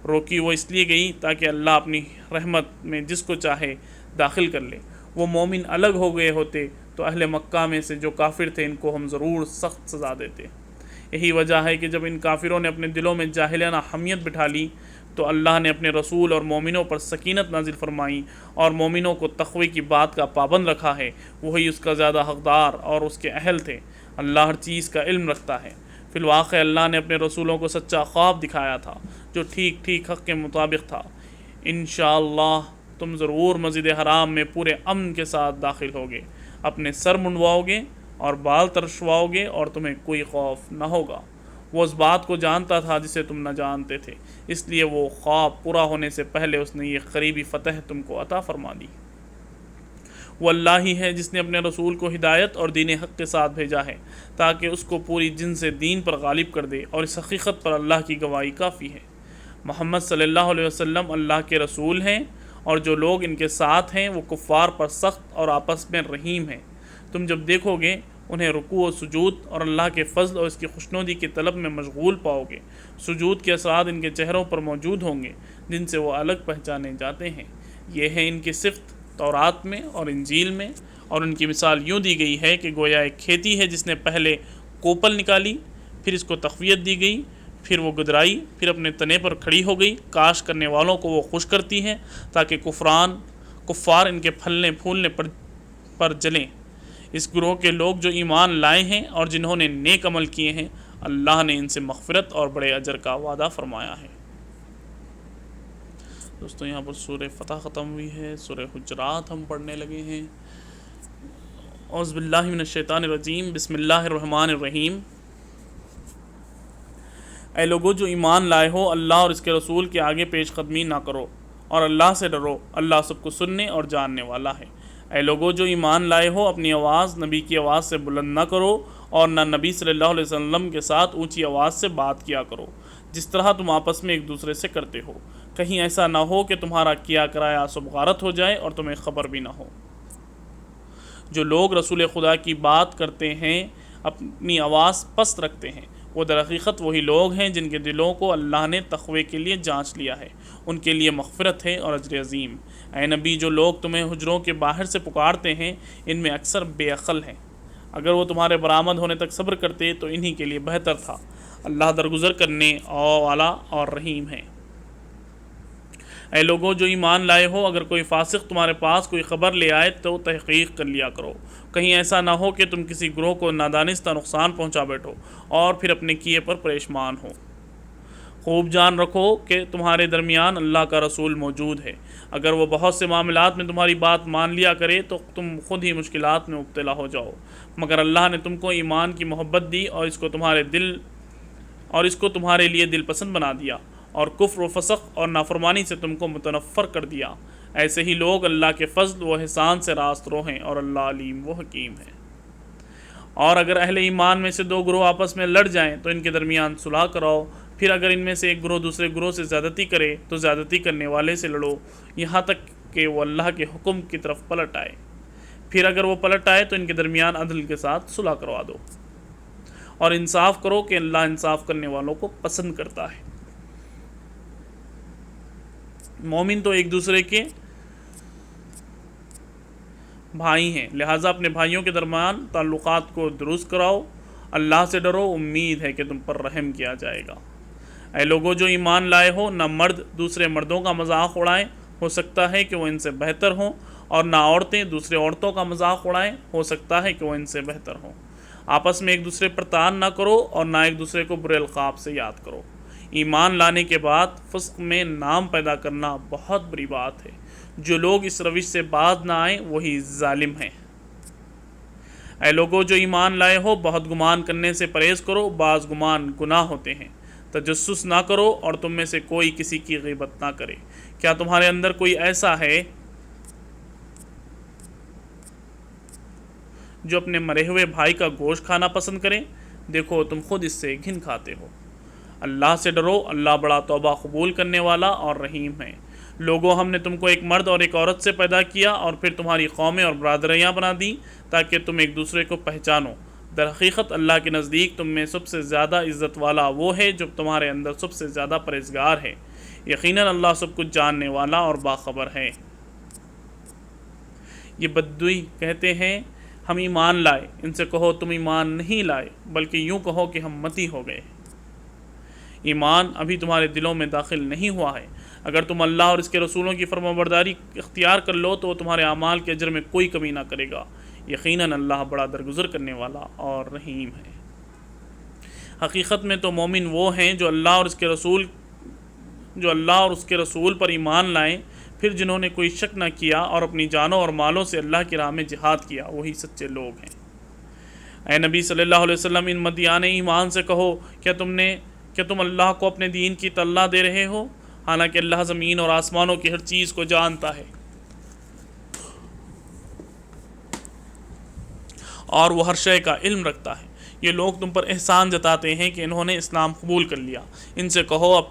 روکی وہ اس لیے گئی تاکہ اللہ اپنی رحمت میں جس کو چاہے داخل کر لے۔ وہ مومن الگ ہو گئے ہوتے تو اہل مکہ میں سے جو کافر تھے ان کو ہم ضرور سخت سزا دیتے۔ یہی وجہ ہے کہ جب ان کافروں نے اپنے دلوں میں جاہلانہ حمیت بٹھا لی تو اللہ نے اپنے رسول اور مومنوں پر سکینت نازل فرمائی اور مومنوں کو تقوی کی بات کا پابند رکھا ہے۔ وہی اس کا زیادہ حقدار اور اس کے اہل تھے۔ اللہ ہر چیز کا علم رکھتا ہے۔ فی الواقع اللہ نے اپنے رسولوں کو سچا خواب دکھایا تھا جو ٹھیک ٹھیک حق کے مطابق تھا۔ انشاءاللہ تم ضرور مسجد حرام میں پورے امن کے ساتھ داخل ہوگے، اپنے سر منڈواؤ گے اور بال ترشواؤ گے اور تمہیں کوئی خوف نہ ہوگا، وہ اس بات کو جانتا تھا جسے تم نہ جانتے تھے، اس لیے وہ خواب پورا ہونے سے پہلے اس نے یہ قریبی فتح تم کو عطا فرما دی۔ وہ اللہ ہی ہے جس نے اپنے رسول کو ہدایت اور دین حق کے ساتھ بھیجا ہے تاکہ اس کو پوری جن سے دین پر غالب کر دے، اور اس حقیقت پر اللہ کی گواہی کافی ہے۔ محمد صلی اللہ علیہ وسلم اللہ کے رسول ہیں، اور جو لوگ ان کے ساتھ ہیں وہ کفار پر سخت اور آپس میں رحیم ہیں۔ تم جب دیکھو گے انہیں رکوع و سجود اور اللہ کے فضل اور اس کی خوشنودی کی طلب میں مشغول پاؤ گے۔ سجود کے اثرات ان کے چہروں پر موجود ہوں گے جن سے وہ الگ پہچانے جاتے ہیں۔ یہ ہے ان کی صفت تورات میں اور انجیل میں، اور ان کی مثال یوں دی گئی ہے کہ گویا ایک کھیتی ہے جس نے پہلے کوپل نکالی، پھر اس کو تقویت دی گئی، پھر وہ گدرائی، پھر اپنے تنے پر کھڑی ہو گئی۔ کاش کرنے والوں کو وہ خوش کرتی ہے تاکہ کفار ان کے پھلنے پھولنے پر جلیں۔ اس گروہ کے لوگ جو ایمان لائے ہیں اور جنہوں نے نیک عمل کیے ہیں، اللہ نے ان سے مغفرت اور بڑے اجر کا وعدہ فرمایا ہے۔ دوستو یہاں پر سورہ فتح ختم ہوئی ہے، سورہ حجرات ہم پڑھنے لگے ہیں۔ اعوذ باللہ من الشیطان الرجیم، بسم اللہ الرحمن الرحیم۔ اے لوگو جو ایمان لائے ہو، اللہ اور اس کے رسول کے آگے پیش قدمی نہ کرو، اور اللہ سے ڈرو، اللہ سب کو سننے اور جاننے والا ہے۔ اے لوگو جو ایمان لائے ہو، اپنی آواز نبی کی آواز سے بلند نہ کرو، اور نہ نبی صلی اللہ علیہ وسلم کے ساتھ اونچی آواز سے بات کیا کرو، جس طرح تم آپس میں ایک دوسرے سے کرتے ہو۔ کہیں ایسا نہ ہو کہ تمہارا کیا کرایا سب غارت ہو جائے اور تمہیں خبر بھی نہ ہو۔ جو لوگ رسول خدا کی بات کرتے ہیں اپنی آواز پست رکھتے ہیں، وہ در حقیقت وہی لوگ ہیں جن کے دلوں کو اللہ نے تقوی کے لیے جانچ لیا ہے، ان کے لیے مغفرت ہے اور اجر عظیم۔ اے نبی، جو لوگ تمہیں حجروں کے باہر سے پکارتے ہیں ان میں اکثر بے عقل ہیں، اگر وہ تمہارے برآمد ہونے تک صبر کرتے تو انہی کے لیے بہتر تھا۔ اللہ درگزر کرنے والا اور رحیم ہے۔ اے لوگو جو ایمان لائے ہو، اگر کوئی فاسق تمہارے پاس کوئی خبر لے آئے تو تحقیق کر لیا کرو، کہیں ایسا نہ ہو کہ تم کسی گروہ کو نادانستہ نقصان پہنچا بیٹھو اور پھر اپنے کیے پر پریشان ہو۔ خوب جان رکھو کہ تمہارے درمیان اللہ کا رسول موجود ہے، اگر وہ بہت سے معاملات میں تمہاری بات مان لیا کرے تو تم خود ہی مشکلات میں مبتلا ہو جاؤ، مگر اللہ نے تم کو ایمان کی محبت دی اور اس کو تمہارے لیے دل پسند بنا دیا، اور کفر و فسق اور نافرمانی سے تم کو متنفر کر دیا۔ ایسے ہی لوگ اللہ کے فضل و احسان سے راست رو ہیں، اور اللہ علیم و حکیم ہے۔ اور اگر اہل ایمان میں سے دو گروہ آپس میں لڑ جائیں تو ان کے درمیان صلح کراؤ، پھر اگر ان میں سے ایک گروہ دوسرے گروہ سے زیادتی کرے تو زیادتی کرنے والے سے لڑو، یہاں تک کہ وہ اللہ کے حکم کی طرف پلٹ آئے۔ پھر اگر وہ پلٹ آئے تو ان کے درمیان عدل کے ساتھ صلح کروا دو، اور انصاف کرو کہ اللہ انصاف کرنے والوں کو پسند کرتا ہے۔ مومن تو ایک دوسرے کے بھائی ہیں، لہٰذا اپنے بھائیوں کے درمیان تعلقات کو درست کراؤ، اللہ سے ڈرو، امید ہے کہ تم پر رحم کیا جائے گا۔ اے لوگو جو ایمان لائے ہو، نہ مرد دوسرے مردوں کا مذاق اڑائیں، ہو سکتا ہے کہ وہ ان سے بہتر ہوں، اور نہ عورتیں دوسرے عورتوں کا مذاق اڑائیں، ہو سکتا ہے کہ وہ ان سے بہتر ہوں۔ آپس میں ایک دوسرے پر طعن نہ کرو، اور نہ ایک دوسرے کو برے القاب سے یاد کرو۔ ایمان لانے کے بعد فسق میں نام پیدا کرنا بہت بری بات ہے۔ جو لوگ اس روش سے باز نہ آئیں وہی ظالم ہیں۔ اے لوگو جو ایمان لائے ہو، بہت گمان کرنے سے پرہیز کرو، بعض گمان گناہ ہوتے ہیں۔ تجسس نہ کرو، اور تم میں سے کوئی کسی کی غیبت نہ کرے۔ کیا تمہارے اندر کوئی ایسا ہے جو اپنے مرے ہوئے بھائی کا گوشت کھانا پسند کرے؟ دیکھو تم خود اس سے گھن کھاتے ہو۔ اللہ سے ڈرو، اللہ بڑا توبہ قبول کرنے والا اور رحیم ہے۔ لوگوں، ہم نے تم کو ایک مرد اور ایک عورت سے پیدا کیا اور پھر تمہاری قومیں اور برادریاں بنا دیں تاکہ تم ایک دوسرے کو پہچانو۔ در حقیقت اللہ کے نزدیک تم میں سب سے زیادہ عزت والا وہ ہے جو تمہارے اندر سب سے زیادہ پرہیزگار ہے۔ یقیناً اللہ سب کچھ جاننے والا اور باخبر ہے۔ یہ بدوی کہتے ہیں ہم ایمان لائے، ان سے کہو تم ایمان نہیں لائے بلکہ یوں کہو کہ ہم متی ہو گئے۔ ایمان ابھی تمہارے دلوں میں داخل نہیں ہوا ہے۔ اگر تم اللہ اور اس کے رسولوں کی فرمانبرداری اختیار کر لو تو وہ تمہارے اعمال کے اجر میں کوئی کمی نہ کرے گا۔ یقیناً اللہ بڑا درگزر کرنے والا اور رحیم ہے۔ حقیقت میں تو مومن وہ ہیں جو اللہ اور اس کے رسول پر ایمان لائیں، پھر جنہوں نے کوئی شک نہ کیا اور اپنی جانوں اور مالوں سے اللہ کی راہ میں جہاد کیا، وہی سچے لوگ ہیں۔ اے نبی صلی اللہ علیہ وسلم، ان مدعیان ایمان سے کہو، کیا تم اللہ کو اپنے دین کی طلع دے رہے ہو، حالانکہ اللہ زمین اور آسمانوں کی ہر چیز کو جانتا ہے اور وہ ہر شے کا علم رکھتا ہے۔ یہ لوگ تم پر احسان جتاتے ہیں کہ انہوں نے اسلام قبول کر لیا۔ ان سے کہو،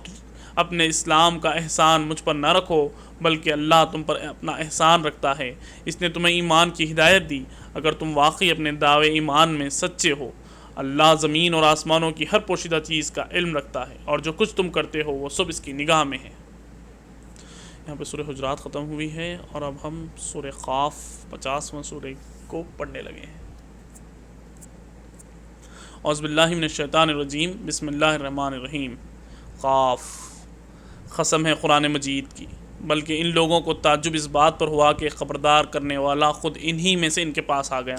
اپنے اسلام کا احسان مجھ پر نہ رکھو، بلکہ اللہ تم پر اپنا احسان رکھتا ہے، اس نے تمہیں ایمان کی ہدایت دی، اگر تم واقعی اپنے دعوے ایمان میں سچے ہو۔ اللہ زمین اور آسمانوں کی ہر پوشیدہ چیز کا علم رکھتا ہے، اور جو کچھ تم کرتے ہو وہ سب اس کی نگاہ میں ہے۔ یہاں پہ سورہ حجرات ختم ہوئی ہے، اور اب ہم سورہ قاف 50واں سورہ کو پڑھنے لگے ہیں۔ اعوذ باللہ من الشیطان الرجیم، بسم اللہ الرحمن الرحیم۔ قاف، قسم ہے قرآن مجید کی، بلکہ ان لوگوں کو تعجب اس بات پر ہوا کہ خبردار کرنے والا خود انہی میں سے ان کے پاس آ گیا۔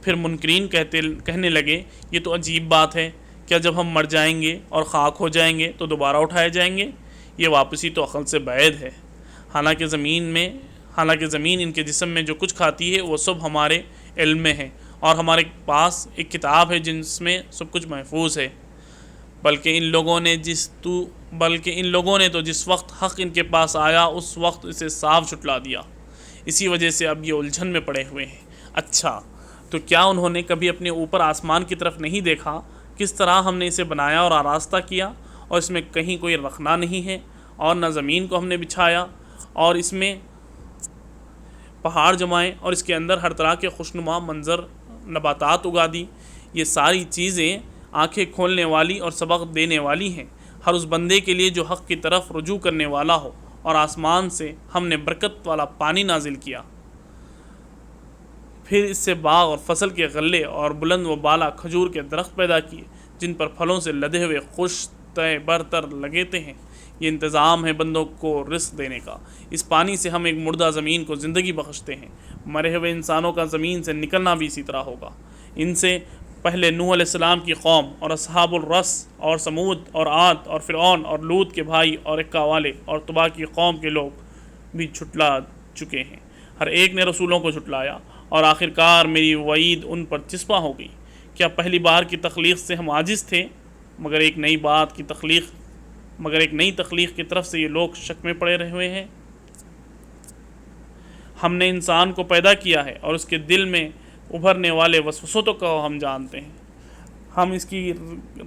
پھر منکرین کہنے لگے، یہ تو عجیب بات ہے، کیا جب ہم مر جائیں گے اور خاک ہو جائیں گے تو دوبارہ اٹھائے جائیں گے؟ یہ واپسی تو عقل سے بعید ہے۔ حالانکہ زمین ان کے جسم میں جو کچھ کھاتی ہے وہ سب ہمارے علم میں ہے، اور ہمارے پاس ایک کتاب ہے جس میں سب کچھ محفوظ ہے۔ بلکہ ان لوگوں نے تو جس وقت حق ان کے پاس آیا اس وقت اسے صاف جھٹلا دیا، اسی وجہ سے اب یہ الجھن میں پڑے ہوئے ہیں۔ اچھا، تو کیا انہوں نے کبھی اپنے اوپر آسمان کی طرف نہیں دیکھا، کس طرح ہم نے اسے بنایا اور آراستہ کیا، اور اس میں کہیں کوئی رخنا نہیں ہے، اور نہ زمین کو ہم نے بچھایا اور اس میں پہاڑ جمائے اور اس کے اندر ہر طرح کے خوشنما منظر نباتات اگا دی۔ یہ ساری چیزیں آنکھیں کھولنے والی اور سبق دینے والی ہیں ہر اس بندے کے لیے جو حق کی طرف رجوع کرنے والا ہو۔ اور آسمان سے ہم نے برکت والا پانی نازل کیا، پھر اس سے باغ اور فصل کے غلے اور بلند و بالا کھجور کے درخت پیدا کیے، جن پر پھلوں سے لدے ہوئے خوش تہ برتر لگتے ہیں۔ یہ انتظام ہے بندوں کو رزق دینے کا۔ اس پانی سے ہم ایک مردہ زمین کو زندگی بخشتے ہیں، مرے ہوئے انسانوں کا زمین سے نکلنا بھی اسی طرح ہوگا۔ ان سے پہلے نوح علیہ السلام کی قوم اور اصحاب الرس اور سمود اور عاد اور فرعون اور لوط کے بھائی اور اکا والے اور طبع کی قوم کے لوگ بھی جھٹلا چکے ہیں۔ ہر ایک نے رسولوں کو جھٹلایا، اور آخرکار میری وعید ان پر چسپاں ہو گئی۔ کیا پہلی بار کی تخلیق سے ہم عاجز تھے؟ مگر ایک نئی تخلیق کی طرف سے یہ لوگ شک میں پڑے رہے ہوئے ہیں۔ ہم نے انسان کو پیدا کیا ہے، اور اس کے دل میں ابھرنے والے وسوسوں کو ہم جانتے ہیں۔ ہم اس کی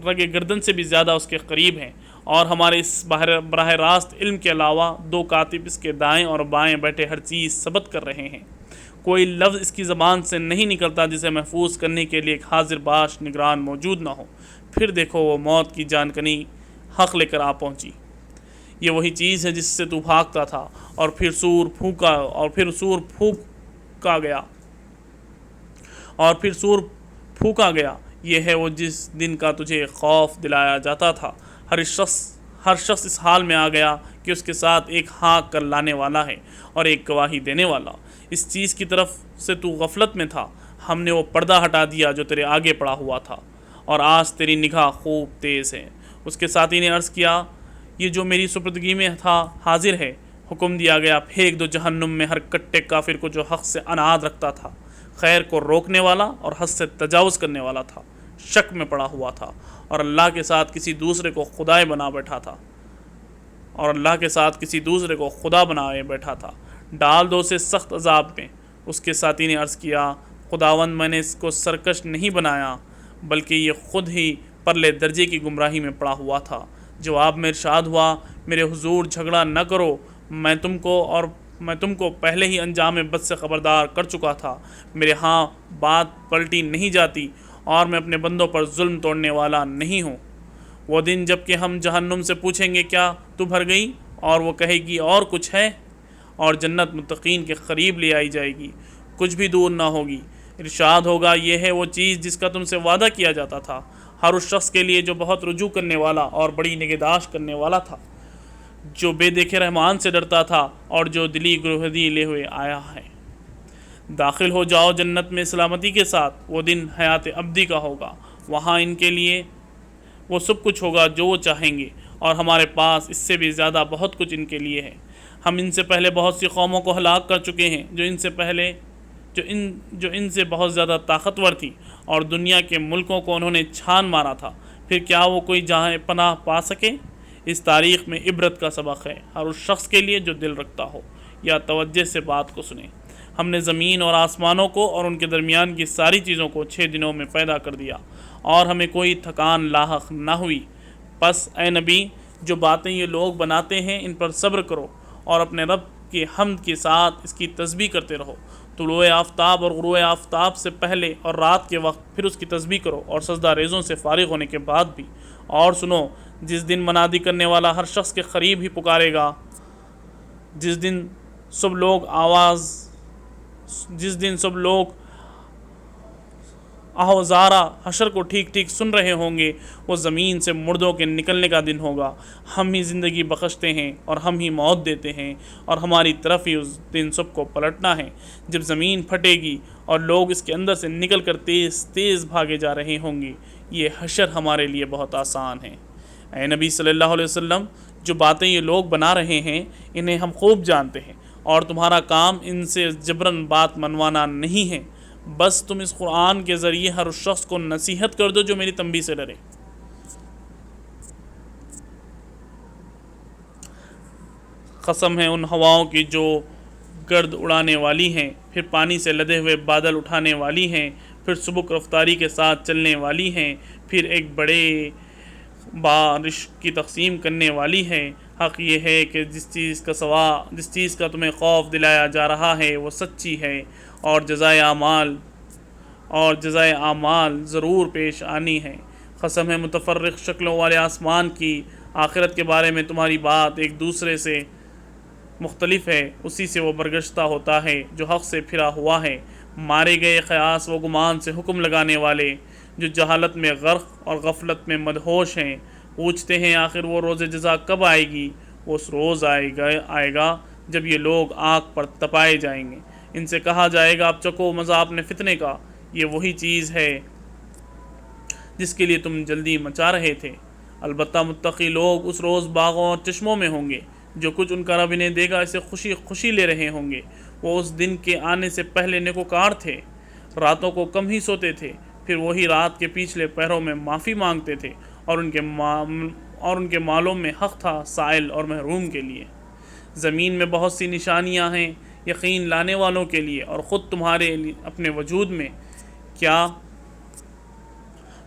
رگ گردن سے بھی زیادہ اس کے قریب ہیں، اور ہمارے اس براہ راست علم کے علاوہ 2 کاتب اس کے دائیں اور بائیں بیٹھے ہر چیز ثبت کر رہے ہیں۔ کوئی لفظ اس کی زبان سے نہیں نکلتا جسے محفوظ کرنے کے لیے ایک حاضر باش نگران موجود نہ ہو۔ پھر دیکھو، وہ موت کی جانکنی حق لے کر آ پہنچی۔ یہ وہی چیز ہے جس سے تو بھاگتا تھا، اور پھر سور پھونکا گیا۔ یہ ہے وہ جس دن کا تجھے خوف دلایا جاتا تھا۔ ہر شخص اس حال میں آ گیا کہ اس کے ساتھ ایک ہانک کر لانے والا ہے اور ایک گواہی دینے والا۔ اس چیز کی طرف سے تو غفلت میں تھا، ہم نے وہ پردہ ہٹا دیا جو تیرے آگے پڑا ہوا تھا، اور آج تیری نگاہ خوب تیز ہے۔ اس کے ساتھی نے عرض کیا، یہ جو میری سپردگی میں تھا حاضر ہے۔ حکم دیا گیا، پھینک دو جہنم میں ہر کٹے کافر کو جو حق سے عناد رکھتا تھا، خیر کو روکنے والا اور حد سے تجاوز کرنے والا تھا، شک میں پڑا ہوا تھا، اور اللہ کے ساتھ کسی دوسرے کو خدا بنائے بیٹھا تھا۔ ڈال دو اسے سخت عذاب میں۔ اس کے ساتھی نے عرض کیا، خداوند، میں نے اس کو سرکش نہیں بنایا، بلکہ یہ خود ہی پرلے درجے کی گمراہی میں پڑا ہوا تھا۔ جواب میں ارشاد ہوا، میرے حضور، جھگڑا نہ کرو، میں تم کو پہلے ہی انجام بد سے خبردار کر چکا تھا۔ میرے ہاں بات پلٹی نہیں جاتی، اور میں اپنے بندوں پر ظلم توڑنے والا نہیں ہوں۔ وہ دن جب کہ ہم جہنم سے پوچھیں گے، کیا تو بھر گئی؟ اور وہ کہے گی، اور کچھ ہے؟ اور جنت متقین کے قریب لے آئی جائے گی، کچھ بھی دور نہ ہوگی۔ ارشاد ہوگا، یہ ہے وہ چیز جس کا تم سے وعدہ کیا جاتا تھا، ہر اس شخص کے لیے جو بہت رجوع کرنے والا اور بڑی نگہداشت کرنے والا تھا، جو بے دیکھے رحمان سے ڈرتا تھا اور جو دلی گروہدی لے ہوئے آیا ہے۔ داخل ہو جاؤ جنت میں سلامتی کے ساتھ۔ وہ دن حیات ابدی کا ہوگا، وہاں ان کے لیے وہ سب کچھ ہوگا جو وہ چاہیں گے، اور ہمارے پاس اس سے بھی زیادہ بہت کچھ ان کے لیے ہے۔ ہم ان سے پہلے بہت سی قوموں کو ہلاک کر چکے ہیں جو ان سے بہت زیادہ طاقتور تھی، اور دنیا کے ملکوں کو انہوں نے چھان مارا تھا، پھر کیا وہ کوئی جہاں پناہ پا سکے؟ اس تاریخ میں عبرت کا سبق ہے ہر اس شخص کے لیے جو دل رکھتا ہو یا توجہ سے بات کو سنے۔ ہم نے زمین اور آسمانوں کو اور ان کے درمیان کی ساری چیزوں کو 6 دنوں میں پیدا کر دیا اور ہمیں کوئی تھکان لاحق نہ ہوئی۔ پس اے نبی، جو باتیں یہ لوگ بناتے ہیں ان پر صبر کرو اور اپنے رب کی حمد کے ساتھ اس کی تسبیح کرتے رہو، طلوع آفتاب اور غروب آفتاب سے پہلے اور رات کے وقت، پھر اس کی تسبیح کرو اور سجدہ ریزوں سے فارغ ہونے کے بعد بھی۔ اور سنو، جس دن منادی کرنے والا ہر شخص کے قریب ہی پکارے گا، جس دن سب لوگ آوازارہ حشر کو ٹھیک ٹھیک سن رہے ہوں گے، وہ زمین سے مردوں کے نکلنے کا دن ہوگا۔ ہم ہی زندگی بخشتے ہیں اور ہم ہی موت دیتے ہیں، اور ہماری طرف ہی اس دن سب کو پلٹنا ہے، جب زمین پھٹے گی اور لوگ اس کے اندر سے نکل کر تیز تیز بھاگے جا رہے ہوں گے۔ یہ حشر ہمارے لیے بہت آسان ہے۔ اے نبی صلی اللہ علیہ وسلم، جو باتیں یہ لوگ بنا رہے ہیں انہیں ہم خوب جانتے ہیں، اور تمہارا کام ان سے جبراً بات منوانا نہیں ہے، بس تم اس قرآن کے ذریعے ہر اس شخص کو نصیحت کر دو جو میری تنبیہ سے ڈرے۔ قسم ہے ان ہواؤں کی جو گرد اڑانے والی ہیں، پھر پانی سے لدے ہوئے بادل اٹھانے والی ہیں، پھر سبک رفتاری کے ساتھ چلنے والی ہیں، پھر ایک بڑے بارش کی تقسیم کرنے والی ہے۔ حق یہ ہے کہ جس چیز کا تمہیں خوف دلایا جا رہا ہے وہ سچی ہے، اور جزائے اعمال ضرور پیش آنی ہے۔ قسم ہے متفرق شکلوں والے آسمان کی، آخرت کے بارے میں تمہاری بات ایک دوسرے سے مختلف ہے، اسی سے وہ برگشتہ ہوتا ہے جو حق سے پھرا ہوا ہے۔ مارے گئے قیاس و گمان سے حکم لگانے والے، جو جہالت میں غرق اور غفلت میں مدہوش ہیں، پوچھتے ہیں آخر وہ روز جزا کب آئے گی؟ وہ اس روز آئے گا جب یہ لوگ آگ پر تپائے جائیں گے۔ ان سے کہا جائے گا اب چکو مزہ اپنے فتنے کا، یہ وہی چیز ہے جس کے لیے تم جلدی مچا رہے تھے۔ البتہ متقی لوگ اس روز باغوں اور چشموں میں ہوں گے، جو کچھ ان کا رب انہیں دے گا اسے خوشی لے رہے ہوں گے۔ وہ اس دن کے آنے سے پہلے نیکوکار تھے، راتوں کو کم ہی سوتے تھے، پھر وہی رات کے پچھلے پہروں میں معافی مانگتے تھے، اور ان کے مالوں میں حق تھا سائل اور محروم کے لیے۔ زمین میں بہت سی نشانیاں ہیں یقین لانے والوں کے لیے، اور خود تمہارے اپنے وجود میں، کیا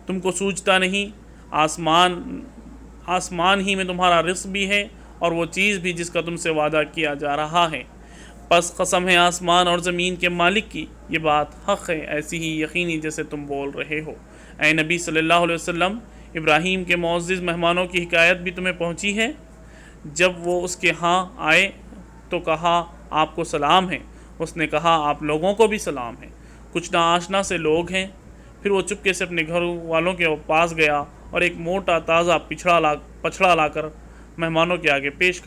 تم کو سوچتا نہیں؟ آسمان ہی میں تمہارا رزق بھی ہے اور وہ چیز بھی جس کا تم سے وعدہ کیا جا رہا ہے۔ پس قسم ہے آسمان اور زمین کے مالک کی، یہ بات حق ہے، ایسی ہی یقینی جیسے تم بول رہے ہو۔ اے نبی صلی اللہ علیہ وسلم، ابراہیم کے معزز مہمانوں کی حکایت بھی تمہیں پہنچی ہے۔ جب وہ اس کے ہاں آئے تو کہا آپ کو سلام ہے، اس نے کہا آپ لوگوں کو بھی سلام ہے۔ کچھ ناآشنا سے لوگ ہیں۔ پھر وہ چپکے سے اپنے گھر والوں کے پاس گیا اور ایک موٹا تازہ پچھڑا لا کر مہمانوں کے آگے پیش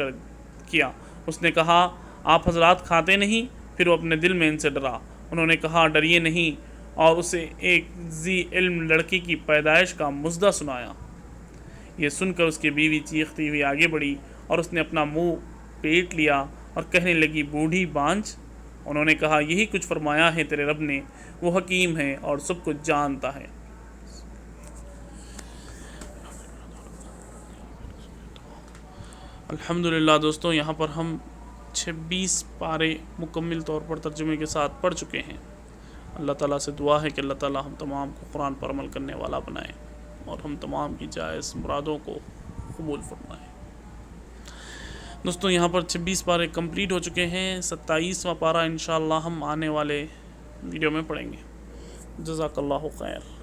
کیا۔ اس نے کہا آپ حضرات کھاتے نہیں؟ پھر وہ اپنے دل میں ان سے ڈرا۔ انہوں نے کہا ڈریے نہیں، اور اسے ایک ذی علم لڑکی کی پیدائش کا مژدہ سنایا۔ یہ سن کر اس کی بیوی چیختی ہوئی آگے بڑھی اور اس نے اپنا منہ پیٹ لیا اور کہنے لگی بوڑھی بانجھ۔ انہوں نے کہا یہی کچھ فرمایا ہے تیرے رب نے، وہ حکیم ہے اور سب کچھ جانتا ہے۔ الحمدللہ دوستوں، یہاں پر ہم 26 پارے مکمل طور پر ترجمے کے ساتھ پڑھ چکے ہیں۔ اللہ تعالیٰ سے دعا ہے کہ اللہ تعالیٰ ہم تمام کو قرآن پر عمل کرنے والا بنائے اور ہم تمام کی جائز مرادوں کو قبول فرمائے۔ دوستوں، یہاں پر 26 پارے کمپلیٹ ہو چکے ہیں۔ 27واں پارہ انشاءاللہ ہم آنے والے ویڈیو میں پڑھیں گے۔ جزاک اللہ خیر۔